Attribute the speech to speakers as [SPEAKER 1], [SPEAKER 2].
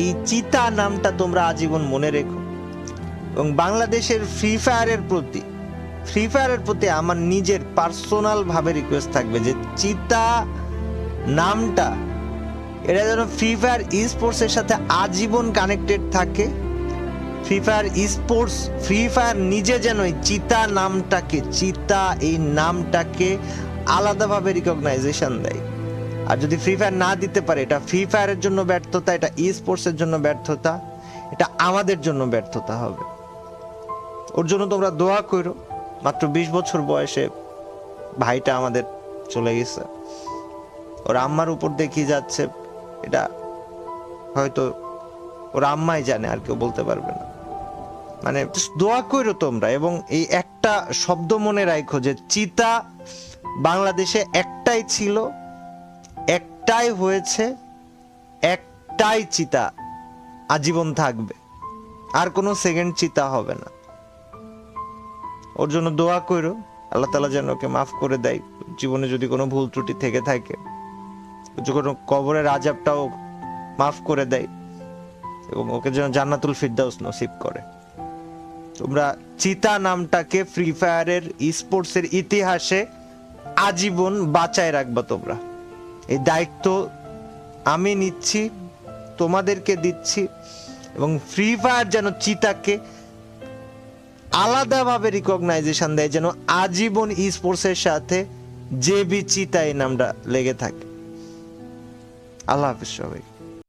[SPEAKER 1] এই চিতা নামটা তোমরা আজীবন মনে রেখো। এবং বাংলাদেশের ফ্রি ফায়ারের প্রতি আমার নিজের পার্সোনাল ভাবে রিকোয়েস্ট থাকবে যে চিতা নামটা এটা যেন ফ্রি ফায়ার স্পোর্টস এর সাথে আজীবন কানেক্টেড থাকে। ফ্রি ফায়ার নিজে যেন চিতা এই নামটাকে আলাদাভাবে রিকগনাইজেশন দেয়। আর যদি ফ্রি ফায়ার না দিতে পারে, এটা ফ্রি ফায়ারের জন্য ব্যর্থতা, এটা স্পোর্টস এর জন্য ব্যর্থতা, এটা আমাদের জন্য ব্যর্থতা হবে। ওর জন্য তোমরা দোয়া করো। মাত্র 20 বছর বয়সে ভাইটা আমাদের চলে গেছে, ওর আম্মার উপর দেখি যাচ্ছে, এটা হয়তো ওর আম্মাই জানে, আর কেউ বলতে পারবে না। মানে দোয়া করো তোমরা, এবং এই একটা শব্দ মনে রাখো যে চিতা বাংলাদেশে একটাই ছিল, একটাই হয়েছে, একটাই চিতা আজীবন থাকবে, আর কোনো সেকেন্ড চিতা হবে না। ওর জন্য দোয়া করো, আল্লাহ তাআলা যেন ওকে মাফ করে দেয়, জীবনে যদি কোনো ভুল ত্রুটি থেকে থাকে, কোনো কবরের আযাবটাও মাফ করে দেয়, এবং ওকে যেন জান্নাতুল ফিরদাউস নসিব করে। তোমরা চিতা নামটাকে ফ্রি ফায়ারের স্পোর্টসের ইতিহাসে আজীবন বাঁচায় রাখবা। তোমরা এই দায়িত্ব আমি নিচ্ছি, তোমাদেরকে দিচ্ছি, এবং ফ্রি ফায়ার যেন চিতাকে আলাদাভাবে রিকগনাইজেশন দেয়, যেন আজীবন স্পোর্টসের সাথে জেবি চিতা এই নামটা লেগে থাকে। আল্লাহ হাফেজ সবাই।